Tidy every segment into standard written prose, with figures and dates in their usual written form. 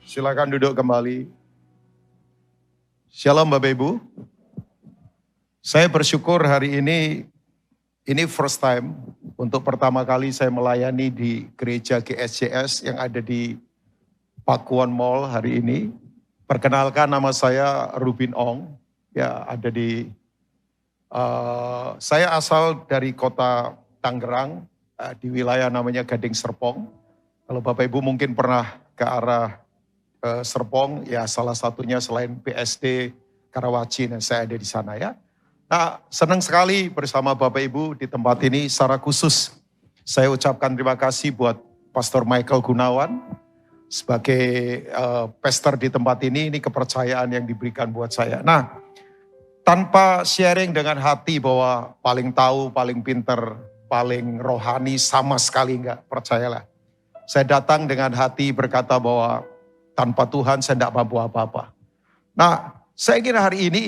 Silakan duduk kembali. Shalom Bapak Ibu. Saya bersyukur hari ini first time untuk pertama kali saya melayani di gereja GSCS yang ada di Pakuan Mall hari ini. Perkenalkan, nama saya Rubin Ong. Ya, ada di saya asal dari kota Tangerang, di wilayah namanya Gading Serpong. Kalau Bapak Ibu mungkin pernah ke arah Serpong, ya salah satunya selain BSD Karawaci, dan saya ada di sana ya. Nah, senang sekali bersama Bapak Ibu di tempat ini. Secara khusus saya ucapkan terima kasih buat Pastor Michael Gunawan sebagai pastor di tempat ini kepercayaan yang diberikan buat saya. Nah, tanpa sharing dengan hati bahwa paling tahu, paling pinter, paling rohani, sama sekali enggak, percayalah. Saya datang dengan hati berkata bahwa tanpa Tuhan saya tidak mampu apa-apa. Nah, saya ingin hari ini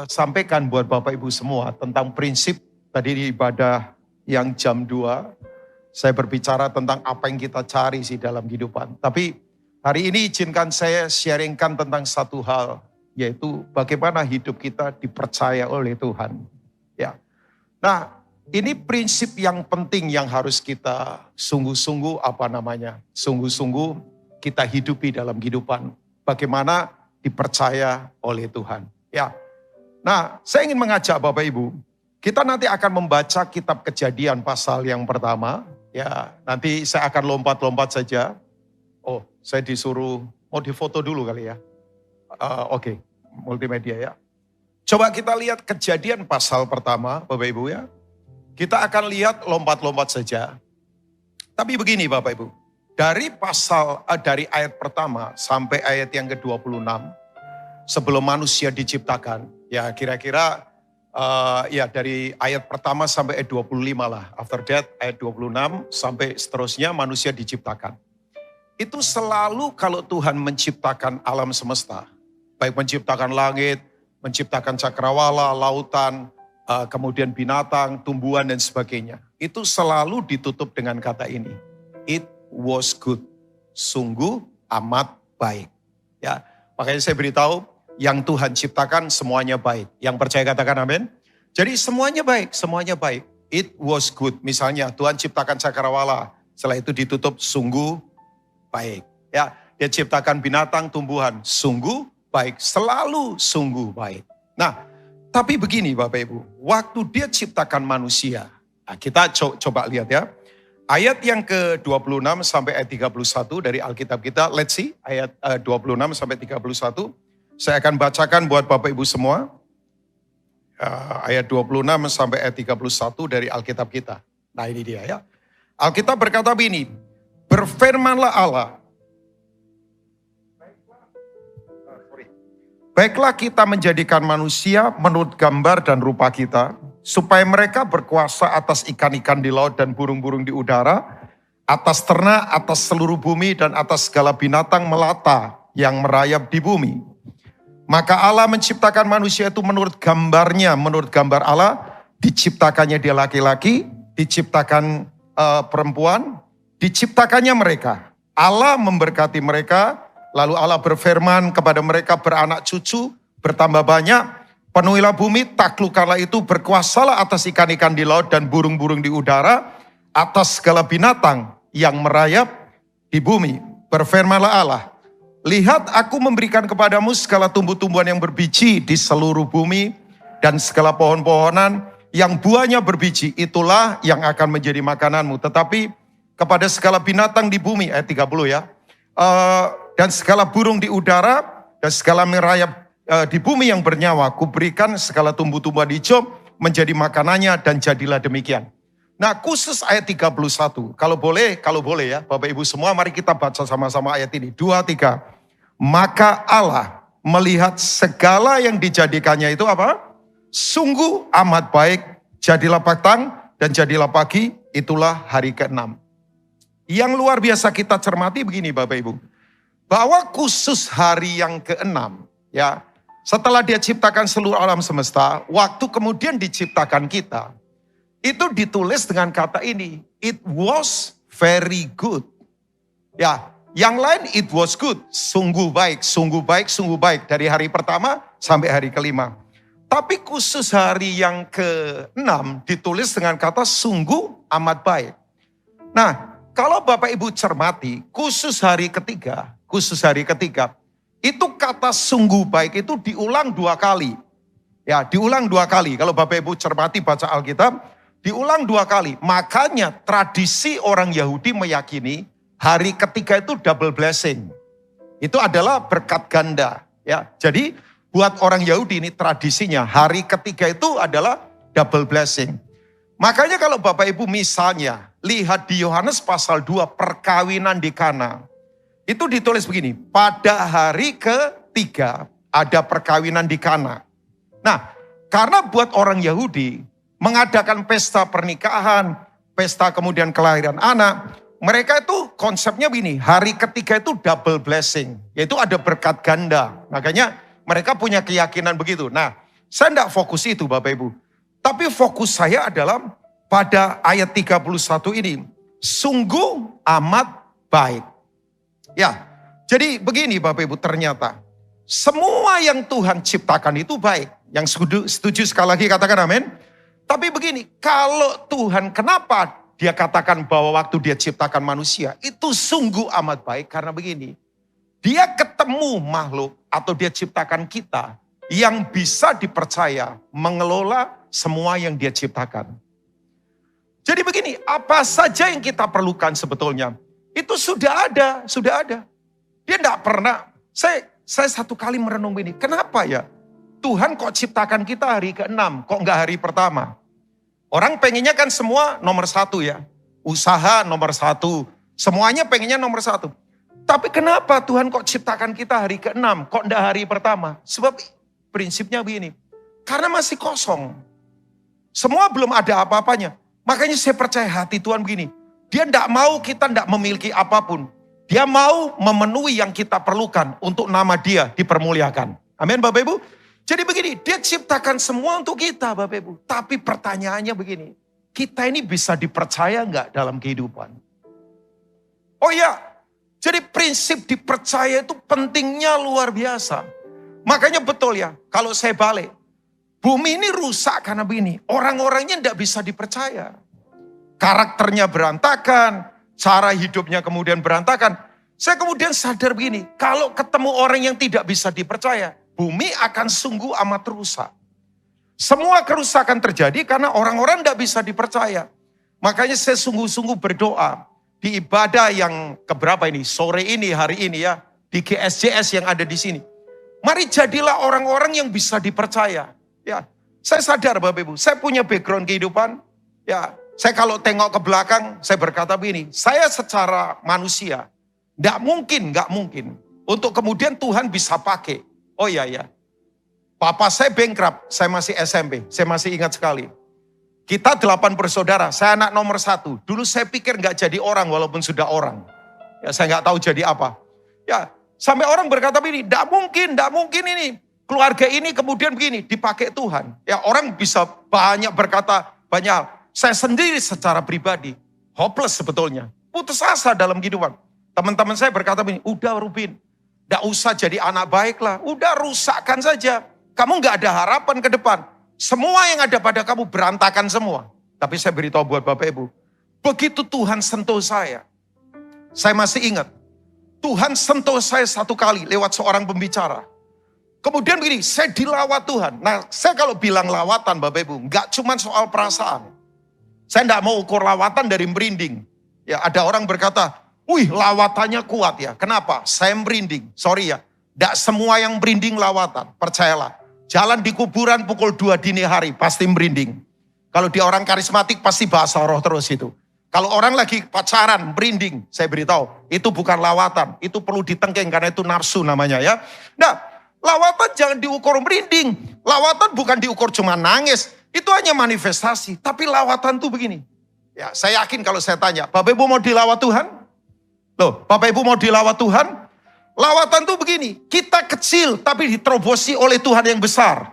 sampaikan buat Bapak Ibu semua tentang prinsip tadi di ibadah yang jam 2. Saya berbicara tentang apa yang kita cari sih dalam kehidupan. Tapi hari ini izinkan saya sharingkan tentang satu hal, yaitu bagaimana hidup kita dipercaya oleh Tuhan. Ya. Nah, ini prinsip yang penting yang harus kita sungguh-sungguh sungguh-sungguh kita hidupi dalam kehidupan. Bagaimana dipercaya oleh Tuhan. Ya. Nah, saya ingin mengajak Bapak Ibu, kita nanti akan membaca kitab Kejadian pasal yang pertama. Ya, nanti saya akan lompat-lompat saja. Oh, saya disuruh mau difoto dulu kali ya. Oke, multimedia ya. Coba kita lihat Kejadian pasal pertama, Bapak Ibu ya. Kita akan lihat lompat-lompat saja. Tapi begini Bapak Ibu. Dari ayat pertama sampai ayat yang ke-26, sebelum manusia diciptakan, ya kira-kira ya dari ayat pertama sampai ayat 25 lah. After that ayat 26 sampai seterusnya manusia diciptakan. Itu selalu kalau Tuhan menciptakan alam semesta, baik menciptakan langit, menciptakan cakrawala, lautan, kemudian binatang, tumbuhan dan sebagainya. Itu selalu ditutup dengan kata ini. It was good. Sungguh amat baik. Ya, makanya saya beritahu yang Tuhan ciptakan semuanya baik. Yang percaya katakan amin. Jadi semuanya baik, semuanya baik. It was good. Misalnya Tuhan ciptakan cakrawala, setelah itu ditutup sungguh baik. Ya, dia ciptakan binatang, tumbuhan, sungguh baik, selalu sungguh baik. Nah, tapi begini Bapak Ibu, waktu dia ciptakan manusia, nah kita coba lihat ya. Ayat yang ke-26 sampai ayat 31 dari Alkitab kita, let's see, ayat 26 sampai 31. Saya akan bacakan buat Bapak Ibu semua. Ayat 26 sampai ayat 31 dari Alkitab kita. Nah ini dia ya. Alkitab berkata begini, berfirmanlah Allah. Baiklah kita menjadikan manusia menurut gambar dan rupa kita, supaya mereka berkuasa atas ikan-ikan di laut dan burung-burung di udara, atas ternak, atas seluruh bumi, dan atas segala binatang melata yang merayap di bumi. Maka Allah menciptakan manusia itu menurut gambarnya, menurut gambar Allah, diciptakannya dia laki-laki, diciptakan perempuan, diciptakannya mereka. Allah memberkati mereka, lalu Allah berfirman kepada mereka beranak cucu, bertambah banyak, penuhilah bumi, taklukkanlah itu, berkuasalah atas ikan-ikan di laut dan burung-burung di udara, atas segala binatang yang merayap di bumi. Berfirmanlah Allah, lihat aku memberikan kepadamu segala tumbuh-tumbuhan yang berbiji di seluruh bumi, dan segala pohon-pohonan yang buahnya berbiji, itulah yang akan menjadi makananmu. Tetapi kepada segala binatang di bumi, ayat 30 ya, dan segala burung di udara, dan segala merayap di bumi yang bernyawa, kuberikan segala tumbuh-tumbuhan hijau menjadi makanannya, dan jadilah demikian. Nah khusus ayat 31, kalau boleh ya Bapak Ibu semua, mari kita baca sama-sama ayat ini. 2, 3. Maka Allah melihat segala yang dijadikannya itu apa? Sungguh amat baik, jadilah petang dan jadilah pagi, itulah hari ke-6. Yang luar biasa kita cermati begini Bapak Ibu, bahwa khusus hari yang ke-6 ya, setelah dia ciptakan seluruh alam semesta, waktu kemudian diciptakan kita, itu ditulis dengan kata ini, it was very good. Ya, Yang lain it was good, sungguh baik, sungguh baik, sungguh baik. Dari hari pertama sampai hari kelima. Tapi khusus hari yang ke-6 ditulis dengan kata sungguh amat baik. Nah, kalau Bapak Ibu cermati, khusus hari ketiga, itu kata sungguh baik itu diulang 2 kali. Ya, diulang 2 kali. Kalau Bapak Ibu cermati baca Alkitab, diulang 2 kali. Makanya tradisi orang Yahudi meyakini hari ketiga itu double blessing. Itu adalah berkat ganda. Ya, jadi buat orang Yahudi ini tradisinya hari ketiga itu adalah double blessing. Makanya kalau Bapak Ibu misalnya lihat di Yohanes pasal 2 perkawinan di Kana. Itu ditulis begini, pada hari ketiga ada perkawinan di Kana. Nah, karena buat orang Yahudi mengadakan pesta pernikahan, pesta kemudian kelahiran anak, mereka itu konsepnya begini, hari ketiga itu double blessing, yaitu ada berkat ganda. Makanya mereka punya keyakinan begitu. Nah, saya tidak fokus itu Bapak Ibu. Tapi fokus saya adalah pada ayat 31 ini. Sungguh amat baik. Ya, jadi begini Bapak Ibu, ternyata semua yang Tuhan ciptakan itu baik. Yang setuju sekali lagi katakan amin. Tapi begini, kalau Tuhan kenapa dia katakan bahwa waktu dia ciptakan manusia itu sungguh amat baik? Karena begini, dia ketemu makhluk atau dia ciptakan kita yang bisa dipercaya mengelola semua yang dia ciptakan. Jadi begini, apa saja yang kita perlukan sebetulnya itu sudah ada. Dia tidak pernah, saya satu kali merenung ini, kenapa ya Tuhan kok ciptakan kita hari ke-6, kok enggak hari pertama? Orang pengennya kan semua nomor 1 ya. Usaha nomor 1. Semuanya pengennya nomor 1. Tapi kenapa Tuhan kok ciptakan kita hari ke-6, kok enggak hari pertama? Sebab prinsipnya begini. Karena masih kosong. Semua belum ada apa-apanya. Makanya saya percaya hati Tuhan begini. Dia enggak mau kita enggak memiliki apapun. Dia mau memenuhi yang kita perlukan untuk nama dia dipermuliakan. Amin Bapak Ibu. Jadi begini, dia ciptakan semua untuk kita Bapak Ibu. Tapi pertanyaannya begini, kita ini bisa dipercaya enggak dalam kehidupan? Oh ya, jadi prinsip dipercaya itu pentingnya luar biasa. Makanya betul ya, kalau saya balik, bumi ini rusak karena begini, orang-orangnya enggak bisa dipercaya. Karakternya berantakan, cara hidupnya kemudian berantakan. Saya kemudian sadar begini, kalau ketemu orang yang tidak bisa dipercaya, bumi akan sungguh amat rusak. Semua kerusakan terjadi karena orang-orang tidak bisa dipercaya. Makanya saya sungguh-sungguh berdoa di ibadah yang keberapa ini, sore ini, hari ini ya, di GSJS yang ada di sini. Mari jadilah orang-orang yang bisa dipercaya. Ya, saya sadar Bapak Ibu, saya punya background kehidupan. Ya, saya kalau tengok ke belakang, saya berkata begini, saya secara manusia, nggak mungkin untuk kemudian Tuhan bisa pakai. Oh iya, papa saya bankrupt, saya masih SMP, saya masih ingat sekali. Kita 8 bersaudara, saya anak nomor 1. Dulu saya pikir nggak jadi orang walaupun sudah orang. Ya saya nggak tahu jadi apa. Ya sampai orang berkata begini, nggak mungkin ini. Keluarga ini kemudian begini, dipakai Tuhan. Ya orang bisa banyak berkata banyak hal. Saya sendiri secara pribadi, hopeless sebetulnya. Putus asa dalam kehidupan. Teman-teman saya berkata begini, udah Rubin, gak usah jadi anak baik lah. Udah rusakkan saja. Kamu gak ada harapan ke depan. Semua yang ada pada kamu berantakan semua. Tapi saya beritahu buat Bapak Ibu. Begitu Tuhan sentuh saya masih ingat. Tuhan sentuh saya 1 kali lewat seorang pembicara. Kemudian begini, saya dilawat Tuhan. Nah saya kalau bilang lawatan Bapak Ibu, gak cuma soal perasaan. Saya gak mau ukur lawatan dari merinding. Ya ada orang berkata, wih lawatannya kuat ya. Kenapa? Saya merinding. Sorry ya. Tidak semua yang merinding lawatan. Percayalah. Jalan di kuburan pukul 2 dini hari. Pasti merinding. Kalau dia orang karismatik pasti bahasa roh terus itu. Kalau orang lagi pacaran merinding. Saya beritahu. Itu bukan lawatan. Itu perlu ditengking karena itu nafsu namanya ya. Nah lawatan jangan diukur merinding. Lawatan bukan diukur cuma nangis. Itu hanya manifestasi. Tapi lawatan tuh begini. Ya saya yakin kalau saya tanya. Bapak Ibu mau dilawat Tuhan? Loh, Bapak Ibu mau dilawat Tuhan? Lawatan tuh begini, kita kecil tapi diterobosi oleh Tuhan yang besar.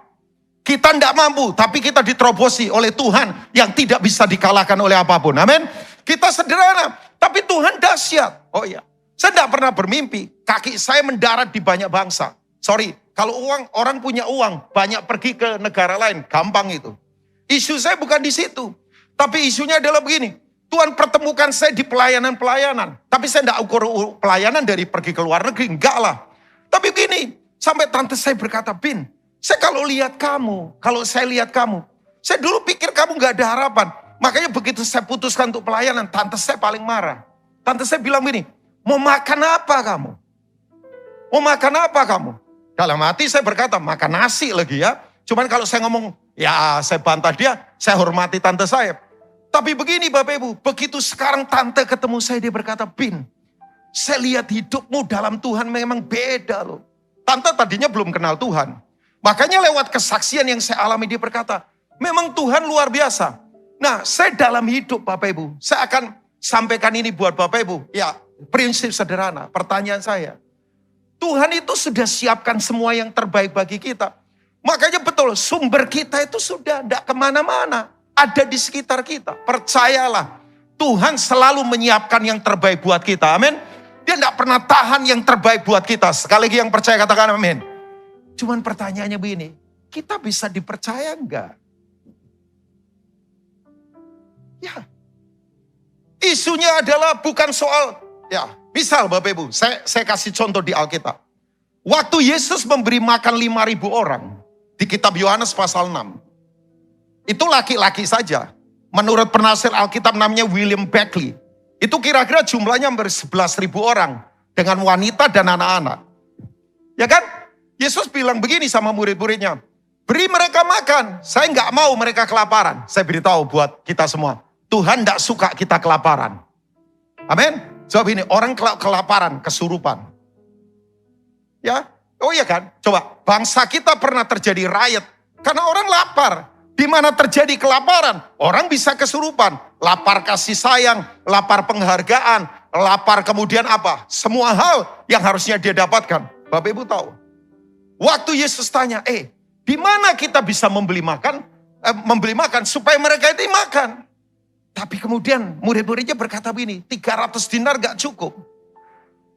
Kita tidak mampu, tapi kita diterobosi oleh Tuhan yang tidak bisa dikalahkan oleh apapun. Amin. Kita sederhana, tapi Tuhan dahsyat. Oh iya, Saya tidak pernah bermimpi kaki saya mendarat di banyak bangsa. Sorry, kalau orang punya uang, banyak pergi ke negara lain, gampang itu. Isu saya bukan di situ. Tapi isunya adalah begini, Tuhan pertemukan saya di pelayanan-pelayanan. Tapi saya tidak ukur pelayanan dari pergi ke luar negeri, enggak lah. Tapi begini, sampai tante saya berkata, Bin, saya kalau saya lihat kamu, saya dulu pikir kamu gak ada harapan. Makanya begitu saya putuskan untuk pelayanan, tante saya paling marah. Tante saya bilang begini, mau makan apa kamu? Mau makan apa kamu? Dalam hati saya berkata, makan nasi lagi ya. Cuman kalau saya ngomong, ya saya bantah dia, saya hormati tante saya. Tapi begini Bapak Ibu, begitu sekarang tante ketemu saya, dia berkata, Bin, saya lihat hidupmu dalam Tuhan memang beda loh. Tante tadinya belum kenal Tuhan. Makanya lewat kesaksian yang saya alami, dia berkata, memang Tuhan luar biasa. Nah, saya dalam hidup Bapak Ibu, saya akan sampaikan ini buat Bapak Ibu. Ya, prinsip sederhana, pertanyaan saya. Tuhan itu sudah siapkan semua yang terbaik bagi kita. Makanya betul, sumber kita itu sudah tidak kemana-mana. Ada di sekitar kita. Percayalah, Tuhan selalu menyiapkan yang terbaik buat kita. Amin. Dia tidak pernah tahan yang terbaik buat kita. Sekali lagi yang percaya katakan amin. Cuman pertanyaannya begini, kita bisa dipercaya enggak? Ya. Isunya adalah bukan soal, ya misal Bapak Ibu, saya kasih contoh di Alkitab. Waktu Yesus memberi makan 5.000 orang, di kitab Yohanes pasal 6. Itu laki-laki saja. Menurut penafsir Alkitab namanya William Beckley. Itu kira-kira jumlahnya hampir 11.000 orang. Dengan wanita dan anak-anak. Ya kan? Yesus bilang begini sama murid-muridnya. Beri mereka makan. Saya nggak mau mereka kelaparan. Saya beritahu buat kita semua. Tuhan nggak suka kita kelaparan. Amin. Sebab ini orang kelaparan, kesurupan. Ya, oh iya kan? Coba, bangsa kita pernah terjadi riot. Karena orang lapar. Di mana terjadi kelaparan, orang bisa kesurupan. Lapar kasih sayang, lapar penghargaan, lapar kemudian apa? Semua hal yang harusnya dia dapatkan. Bapak Ibu tahu. Waktu Yesus tanya, di mana kita bisa membeli makan supaya mereka itu makan. Tapi kemudian murid-muridnya berkata begini, 300 dinar gak cukup.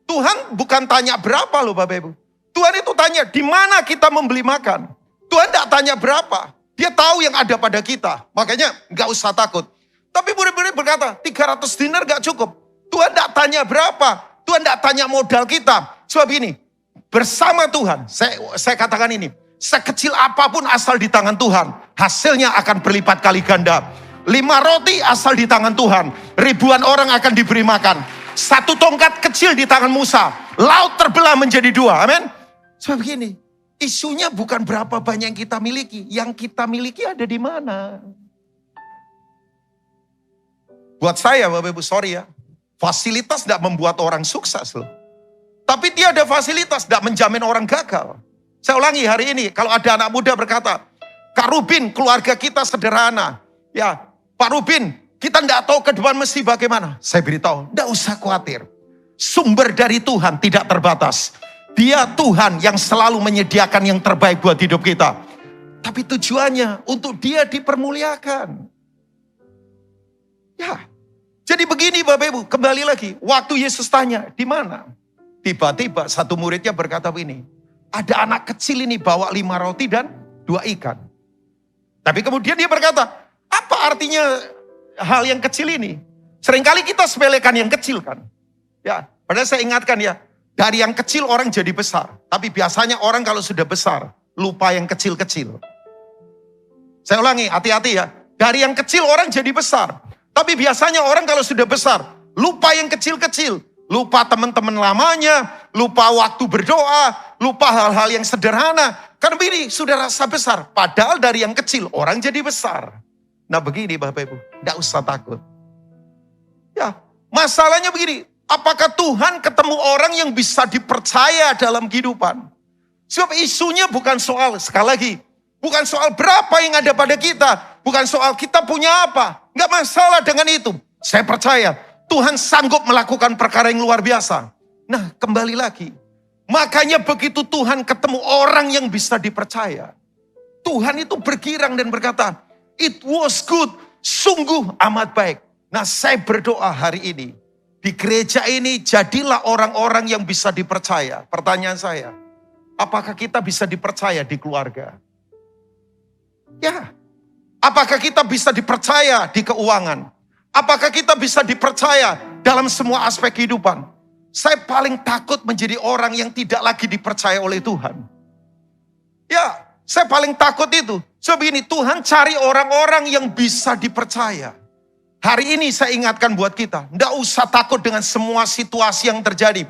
Tuhan bukan tanya berapa loh Bapak Ibu. Tuhan itu tanya, di mana kita membeli makan. Tuhan gak tanya berapa. Dia tahu yang ada pada kita. Makanya gak usah takut. Tapi murid-murid berkata, 300 dinar gak cukup. Tuhan gak tanya berapa. Tuhan gak tanya modal kita. Sebab ini, bersama Tuhan, saya katakan ini, sekecil apapun asal di tangan Tuhan, hasilnya akan berlipat kali ganda. 5 roti asal di tangan Tuhan, ribuan orang akan diberi makan. 1 tongkat kecil di tangan Musa, laut terbelah menjadi 2. Amin. Sebab begini, isunya bukan berapa banyak yang kita miliki. Yang kita miliki ada di mana. Buat saya Bapak Ibu, sorry ya. Fasilitas tidak membuat orang sukses loh. Tapi tiada fasilitas tidak menjamin orang gagal. Saya ulangi hari ini, kalau ada anak muda berkata, Kak Rubin, keluarga kita sederhana. Ya, Pak Rubin, kita tidak tahu ke depan mesti bagaimana. Saya beritahu, tidak usah khawatir. Sumber dari Tuhan tidak terbatas. Dia Tuhan yang selalu menyediakan yang terbaik buat hidup kita. Tapi tujuannya untuk dia dipermuliakan. Ya, jadi begini Bapak Ibu, kembali lagi. Waktu Yesus tanya, di mana? Tiba-tiba satu muridnya berkata begini, ada anak kecil ini bawa 5 roti dan 2 ikan. Tapi kemudian dia berkata, apa artinya hal yang kecil ini? Seringkali kita sepelekan yang kecil kan. Ya, padahal saya ingatkan ya, dari yang kecil orang jadi besar. Tapi biasanya orang kalau sudah besar, lupa yang kecil-kecil. Saya ulangi, hati-hati ya. Dari yang kecil orang jadi besar. Tapi biasanya orang kalau sudah besar, lupa yang kecil-kecil. Lupa teman-teman lamanya, lupa waktu berdoa, lupa hal-hal yang sederhana. Karena ini sudah rasa besar. Padahal dari yang kecil, orang jadi besar. Nah begini Bapak Ibu, tidak usah takut. Ya, masalahnya begini. Apakah Tuhan ketemu orang yang bisa dipercaya dalam kehidupan? Sebab isunya bukan soal, sekali lagi, bukan soal berapa yang ada pada kita. Bukan soal kita punya apa. Enggak masalah dengan itu. Saya percaya Tuhan sanggup melakukan perkara yang luar biasa. Nah kembali lagi. Makanya begitu Tuhan ketemu orang yang bisa dipercaya. Tuhan itu bergirang dan berkata, it was good, sungguh amat baik. Nah saya berdoa hari ini. Di gereja ini jadilah orang-orang yang bisa dipercaya. Pertanyaan saya, apakah kita bisa dipercaya di keluarga? Ya. Apakah kita bisa dipercaya di keuangan? Apakah kita bisa dipercaya dalam semua aspek kehidupan? Saya paling takut menjadi orang yang tidak lagi dipercaya oleh Tuhan. Ya, saya paling takut itu. Sebab ini Tuhan cari orang-orang yang bisa dipercaya. Hari ini saya ingatkan buat kita, enggak usah takut dengan semua situasi yang terjadi.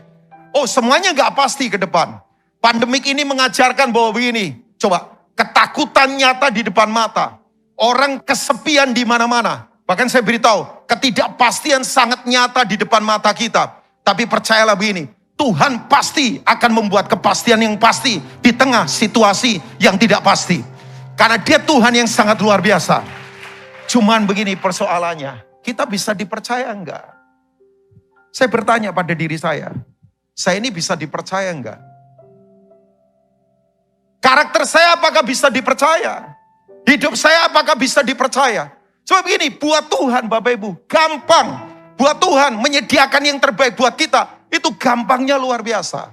Oh, semuanya enggak pasti ke depan. Pandemik ini mengajarkan bahwa begini, coba, ketakutan nyata di depan mata. Orang kesepian di mana-mana. Bahkan saya beritahu, ketidakpastian sangat nyata di depan mata kita. Tapi percayalah begini, Tuhan pasti akan membuat kepastian yang pasti di tengah situasi yang tidak pasti. Karena Dia Tuhan yang sangat luar biasa. Cuman begini persoalannya, kita bisa dipercaya enggak? Saya bertanya pada diri saya ini bisa dipercaya enggak? Karakter saya apakah bisa dipercaya? Hidup saya apakah bisa dipercaya? Sebab begini, buat Tuhan Bapak Ibu, gampang. Buat Tuhan menyediakan yang terbaik buat kita, itu gampangnya luar biasa.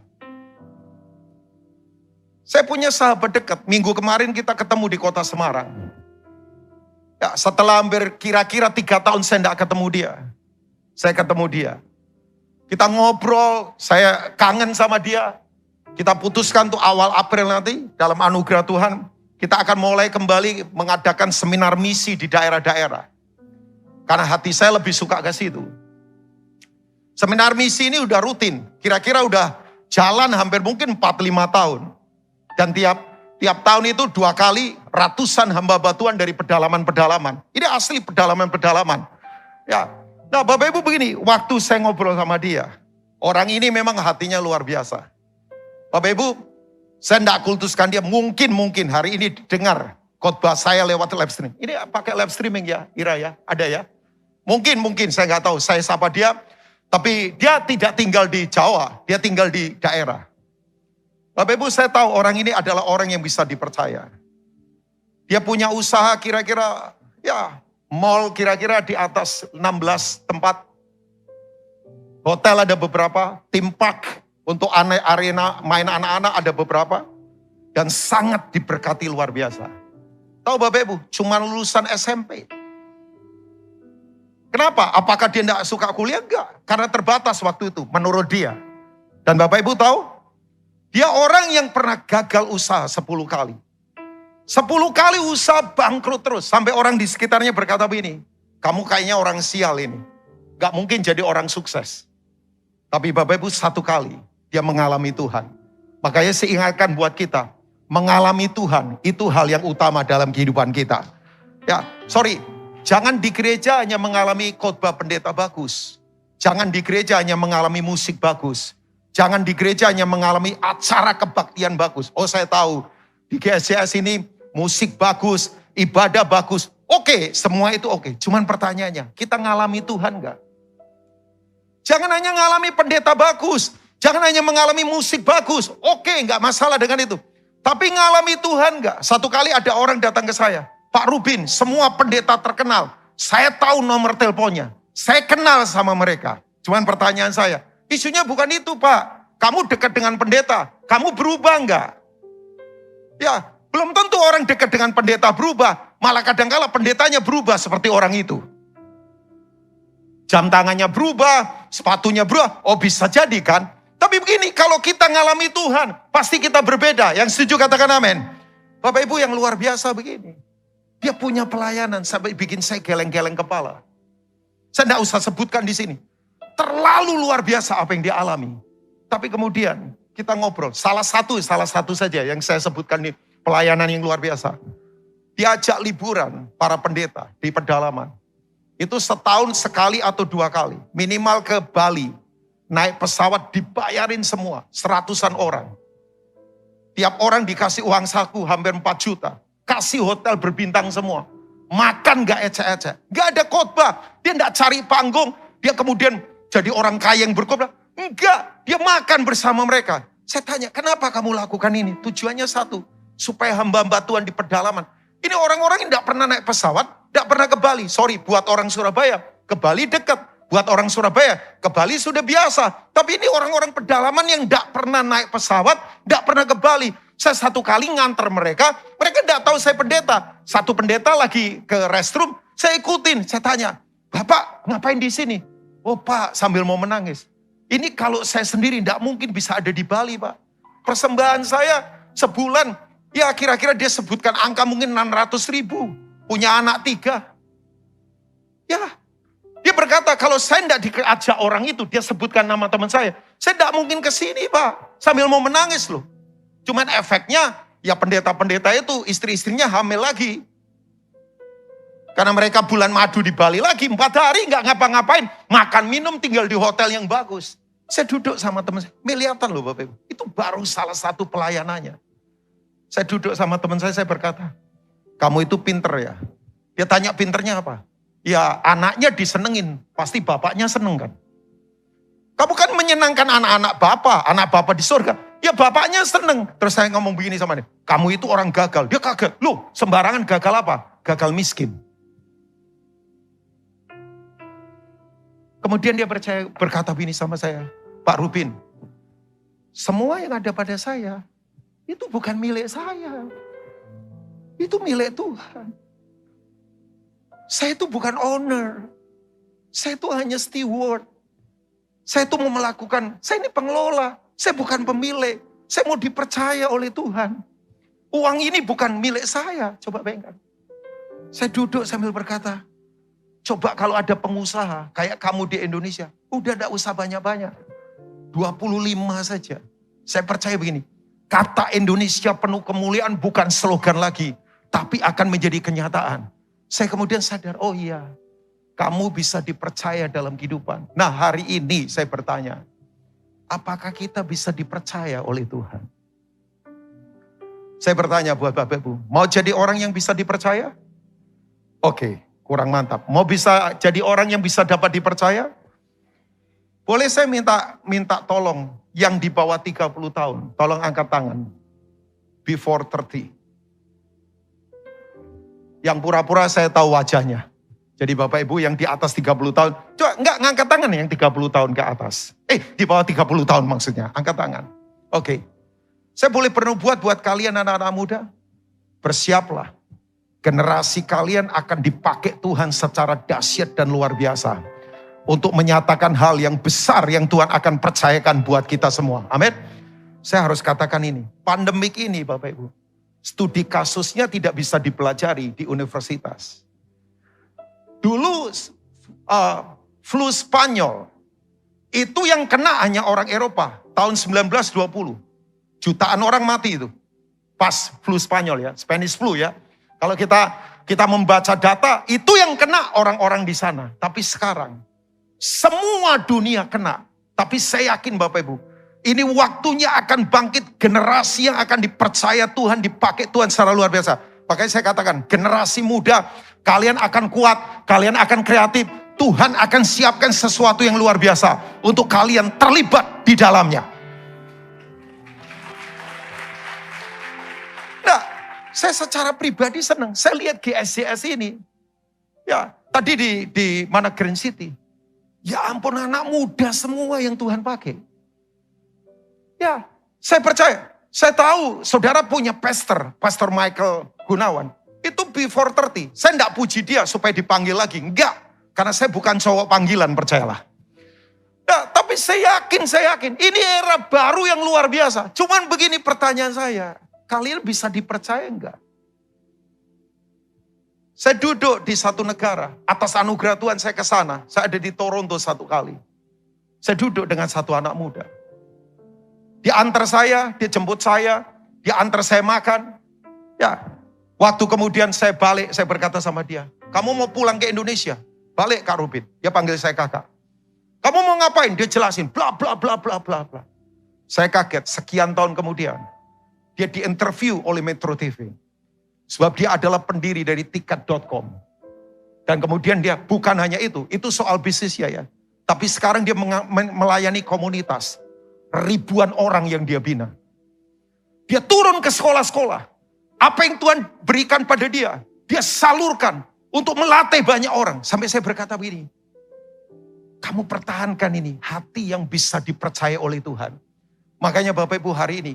Saya punya sahabat dekat, minggu kemarin kita ketemu di kota Semarang. Ya, setelah hampir kira-kira 3 tahun saya tidak ketemu dia. Saya ketemu dia. Kita ngobrol, saya kangen sama dia. Kita putuskan tuh awal April nanti, dalam anugerah Tuhan, kita akan mulai kembali mengadakan seminar misi di daerah-daerah. Karena hati saya lebih suka ke situ. Seminar misi ini udah rutin, kira-kira udah jalan hampir mungkin 4-5 tahun. Dan tiap tahun itu 2 kali ratusan hamba Tuhan dari pedalaman-pedalaman. Ini asli pedalaman-pedalaman. Ya, nah Bapak Ibu begini, waktu saya ngobrol sama dia, orang ini memang hatinya luar biasa. Bapak Ibu, saya tidak kultuskan dia, mungkin hari ini dengar khotbah saya lewat live streaming. Ini pakai live streaming ya, Ira ya, ada ya. Mungkin saya nggak tahu, saya sapa dia, tapi dia tidak tinggal di Jawa, dia tinggal di daerah. Bapak Ibu, saya tahu orang ini adalah orang yang bisa dipercaya. Dia punya usaha kira-kira, ya mall kira-kira di atas 16 tempat. Hotel ada beberapa, theme park untuk arena main anak-anak ada beberapa. Dan sangat diberkati luar biasa. Tahu Bapak Ibu, cuma lulusan SMP. Kenapa? Apakah dia tidak suka kuliah? Enggak. Karena terbatas waktu itu, menurut dia. Dan Bapak Ibu tahu, dia orang yang pernah gagal usaha 10 kali. 10 kali usaha bangkrut terus. Sampai orang di sekitarnya berkata begini, kamu kayaknya orang sial ini. Gak mungkin jadi orang sukses. Tapi Bapak Ibu 1 kali dia mengalami Tuhan. Makanya saya ingatkan buat kita, mengalami Tuhan itu hal yang utama dalam kehidupan kita. Ya, jangan di gereja hanya mengalami khotbah pendeta bagus. Jangan di gereja hanya mengalami musik bagus. Jangan di gereja hanya mengalami acara kebaktian bagus. Oh saya tahu, di GSJS ini musik bagus, ibadah bagus. Oke, semua itu oke. Cuman pertanyaannya, kita ngalami Tuhan gak? Jangan hanya ngalami pendeta bagus. Jangan hanya mengalami musik bagus. Oke, gak masalah dengan itu. Tapi ngalami Tuhan gak? 1 kali ada orang datang ke saya. Pak Rubin, semua pendeta terkenal. Saya tahu nomor teleponnya. Saya kenal sama mereka. Cuman pertanyaan saya, isunya bukan itu Pak. Kamu dekat dengan pendeta. Kamu berubah enggak? Ya, belum tentu orang dekat dengan pendeta berubah. Malah kadang-kala pendetanya berubah seperti orang itu. Jam tangannya berubah, sepatunya berubah. Oh bisa jadi kan? Tapi begini, kalau kita ngalami Tuhan, pasti kita berbeda. Yang setuju katakan amin. Bapak Ibu yang luar biasa begini. Dia punya pelayanan sampai bikin saya geleng-geleng kepala. Saya tidak usah sebutkan di sini. Terlalu luar biasa apa yang dia alami. Tapi kemudian kita ngobrol. Salah satu saja yang saya sebutkan di pelayanan yang luar biasa. Diajak liburan para pendeta di pedalaman. Itu setahun sekali atau 2 kali. Minimal ke Bali. Naik pesawat dibayarin semua. 100-an orang. Tiap orang dikasih uang saku hampir 4 juta. Kasih hotel berbintang semua. Makan gak ecek-ecek. Gak ada khotbah. Dia gak cari panggung. Dia kemudian jadi orang kaya yang berkhotbah. Enggak. Dia makan bersama mereka. Saya tanya, kenapa kamu lakukan ini? Tujuannya satu. Supaya hamba-hamba Tuhan di pedalaman. Ini orang-orang yang gak pernah naik pesawat. Gak pernah ke Bali. Sorry, buat orang Surabaya. Ke Bali dekat. Buat orang Surabaya, ke Bali sudah biasa. Tapi ini orang-orang pedalaman yang tidak pernah naik pesawat, tidak pernah ke Bali. Saya satu kali nganter mereka tidak tahu saya pendeta. Satu pendeta lagi ke restroom, saya ikutin. Saya tanya, Bapak ngapain di sini? Oh Pak, sambil mau menangis. Ini kalau saya sendiri tidak mungkin bisa ada di Bali Pak. Persembahan saya sebulan, ya kira-kira dia sebutkan angka mungkin 600.000. Punya anak 3. Ya, dia berkata, kalau saya tidak diajak orang itu, dia sebutkan nama teman saya tidak mungkin ke sini Pak. Sambil mau menangis loh. Cuman efeknya, ya pendeta-pendeta itu istri-istrinya hamil lagi. Karena mereka bulan madu di Bali lagi, 4 hari nggak ngapa-ngapain. Makan, minum, tinggal di hotel yang bagus. Saya duduk sama teman saya, miliatan loh Bapak Ibu. Itu baru salah satu pelayanannya. Saya duduk sama teman saya berkata, kamu itu pinter ya. Dia tanya pinternya apa? Ya anaknya disenengin, pasti bapaknya seneng kan. Kamu kan menyenangkan anak bapak di surga. Ya bapaknya seneng. Terus saya ngomong begini sama dia, kamu itu orang gagal. Dia kaget, loh sembarangan gagal apa? Gagal miskin. Kemudian dia berkata begini sama saya, Pak Rubin, semua yang ada pada saya, itu bukan milik saya. Itu milik Tuhan. Saya itu bukan owner. Saya itu hanya steward. Saya itu mau melakukan, saya ini pengelola. Saya bukan pemilik. Saya mau dipercaya oleh Tuhan. Uang ini bukan milik saya. Coba bayangkan. Saya duduk sambil berkata, coba kalau ada pengusaha kayak kamu di Indonesia, udah gak usah banyak-banyak. 25 saja. Saya percaya begini, kata Indonesia penuh kemuliaan bukan slogan lagi, tapi akan menjadi kenyataan. Saya kemudian sadar, oh iya, kamu bisa dipercaya dalam kehidupan. Nah hari ini saya bertanya, apakah kita bisa dipercaya oleh Tuhan? Saya bertanya buat Bapak Ibu, mau jadi orang yang bisa dipercaya? Oke, kurang mantap. Mau bisa jadi orang yang bisa dapat dipercaya? Boleh saya minta tolong yang di bawah 30 tahun, tolong angkat tangan. Before 30. Yang pura-pura saya tahu wajahnya. Jadi Bapak Ibu yang di atas 30 tahun, coba enggak ngangkat tangan yang 30 tahun ke atas. Di bawah 30 tahun maksudnya, angkat tangan. Oke. Saya boleh bernubuat buat kalian anak-anak muda? Bersiaplah. Generasi kalian akan dipakai Tuhan secara dahsyat dan luar biasa. Untuk menyatakan hal yang besar yang Tuhan akan percayakan buat kita semua. Amin. Saya harus katakan ini. Pandemik ini Bapak Ibu. Studi kasusnya tidak bisa dipelajari di universitas. Dulu flu Spanyol. Itu yang kena hanya orang Eropa. Tahun 1920. Jutaan orang mati itu. Pas flu Spanyol ya. Spanish flu ya. Kalau kita membaca data, itu yang kena orang-orang di sana. Tapi sekarang, semua dunia kena. Tapi saya yakin Bapak Ibu, ini waktunya akan bangkit generasi yang akan dipercaya Tuhan, dipakai Tuhan secara luar biasa. Makanya saya katakan, generasi muda, kalian akan kuat, kalian akan kreatif. Tuhan akan siapkan sesuatu yang luar biasa untuk kalian terlibat di dalamnya. Nah, saya secara pribadi senang. Saya lihat GSCS ini. Ya, tadi di mana Green City. Ya ampun, anak muda semua yang Tuhan pakai. Ya, saya percaya. Saya tahu saudara punya Pastor Michael Gunawan. Itu before 30. Saya enggak puji dia supaya dipanggil lagi. Enggak. Karena saya bukan cowok panggilan, percayalah. Ya, tapi saya yakin. Ini era baru yang luar biasa. Cuman begini pertanyaan saya. Kalian bisa dipercaya enggak? Saya duduk di satu negara. Atas anugerah Tuhan saya ke sana. Saya ada di Toronto satu kali. Saya duduk dengan satu anak muda. Dia antar saya, dia jemput saya, dia antar saya makan. Ya, waktu kemudian saya balik, saya berkata sama dia, kamu mau pulang ke Indonesia? Balik Kak Rubin. Dia panggil saya kakak. Kamu mau ngapain? Dia jelasin, bla bla bla bla bla bla. Saya kaget, sekian tahun kemudian, dia diinterview oleh Metro TV. Sebab dia adalah pendiri dari tiket.com. Dan kemudian dia bukan hanya itu soal bisnisnya ya. Tapi sekarang dia melayani komunitas. Ribuan orang yang dia bina. Dia turun ke sekolah-sekolah. Apa yang Tuhan berikan pada dia, dia salurkan untuk melatih banyak orang. Sampai saya berkata begini, kamu pertahankan ini, hati yang bisa dipercaya oleh Tuhan. Makanya Bapak Ibu hari ini,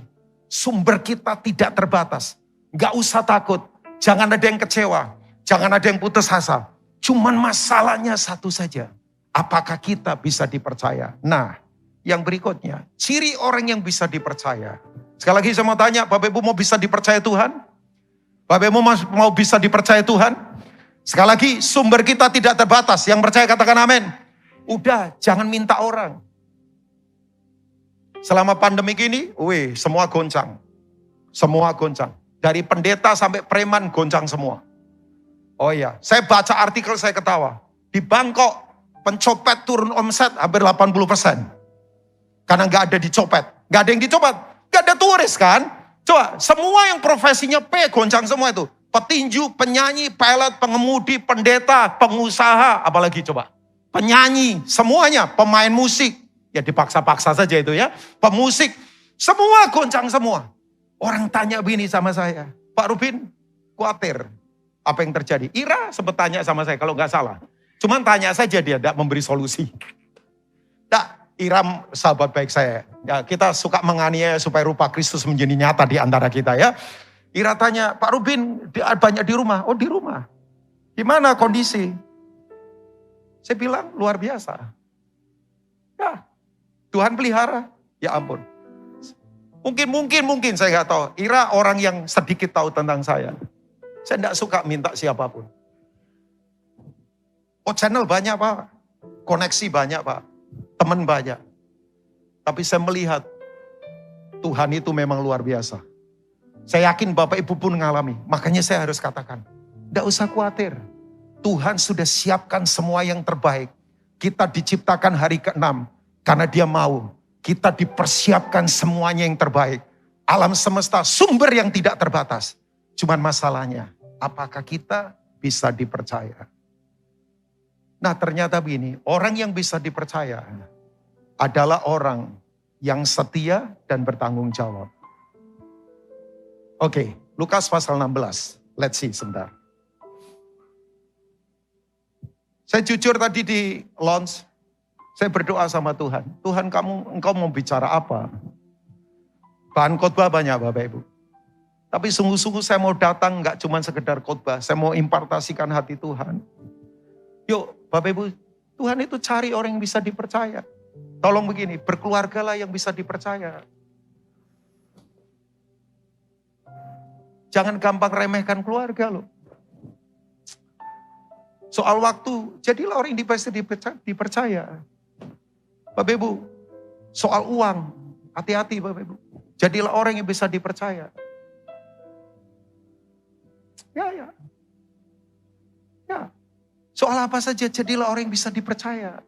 sumber kita tidak terbatas. Gak usah takut, jangan ada yang kecewa, jangan ada yang putus asa. Cuman masalahnya satu saja, apakah kita bisa dipercaya? Nah, yang berikutnya, ciri orang yang bisa dipercaya. Sekali lagi saya mau tanya, Bapak Ibu mau bisa dipercaya Tuhan? Bapak Ibu mau bisa dipercaya Tuhan? Sekali lagi, sumber kita tidak terbatas. Yang percaya katakan amin. Udah, jangan minta orang. Selama pandemi ini, semua goncang. Semua goncang. Dari pendeta sampai preman goncang semua. Oh iya, saya baca artikel saya ketawa. Di Bangkok, pencopet turun omset hampir 80%. Karena gak ada dicopet. Gak ada yang dicopet. Gak ada turis kan. Coba, semua yang profesinya P goncang semua itu. Petinju, penyanyi, pilot, pengemudi, pendeta, pengusaha. Apalagi coba. Penyanyi, semuanya. Pemain musik. Ya dipaksa-paksa saja itu ya. Pemusik, semua goncang semua. Orang tanya begini sama saya. Pak Rubin, khawatir. Apa yang terjadi? Ira sempat tanya sama saya kalau nggak salah. Cuman tanya saja dia, tidak memberi solusi. Nah, Ira sahabat baik saya. Ya, kita suka menganiaya supaya rupa Kristus menjadi nyata di antara kita ya. Ira tanya, Pak Rubin banyak di rumah. Oh di rumah. Gimana kondisi? Saya bilang luar biasa. Ya, Tuhan pelihara. Ya ampun. Mungkin saya nggak tahu. Ira orang yang sedikit tahu tentang saya. Saya tidak suka minta siapapun. Oh channel banyak Pak. Koneksi banyak Pak. Teman banyak. Tapi saya melihat Tuhan itu memang luar biasa. Saya yakin Bapak Ibu pun mengalami. Makanya saya harus katakan. Tidak usah khawatir. Tuhan sudah siapkan semua yang terbaik. Kita diciptakan hari ke-6. Karena dia mau. Kita dipersiapkan semuanya yang terbaik. Alam semesta sumber yang tidak terbatas. Cuman masalahnya, apakah kita bisa dipercaya? Nah ternyata begini, orang yang bisa dipercaya adalah orang yang setia dan bertanggung jawab. Oke, Lukas pasal 16. Let's see sebentar. Saya jujur tadi di launch, saya berdoa sama Tuhan. Tuhan engkau mau bicara apa? Bahan khotbah banyak Bapak Ibu. Tapi sungguh-sungguh saya mau datang gak cuma sekedar khotbah. Saya mau impartasikan hati Tuhan. Yuk Bapak Ibu, Tuhan itu cari orang yang bisa dipercaya. Tolong begini, berkeluargalah yang bisa dipercaya. Jangan gampang remehkan keluarga loh. Soal waktu, jadilah orang yang bisa dipercaya. Bapak Ibu, soal uang, hati-hati Bapak Ibu. Jadilah orang yang bisa dipercaya. Ya. Soal apa saja, jadilah orang yang bisa dipercaya.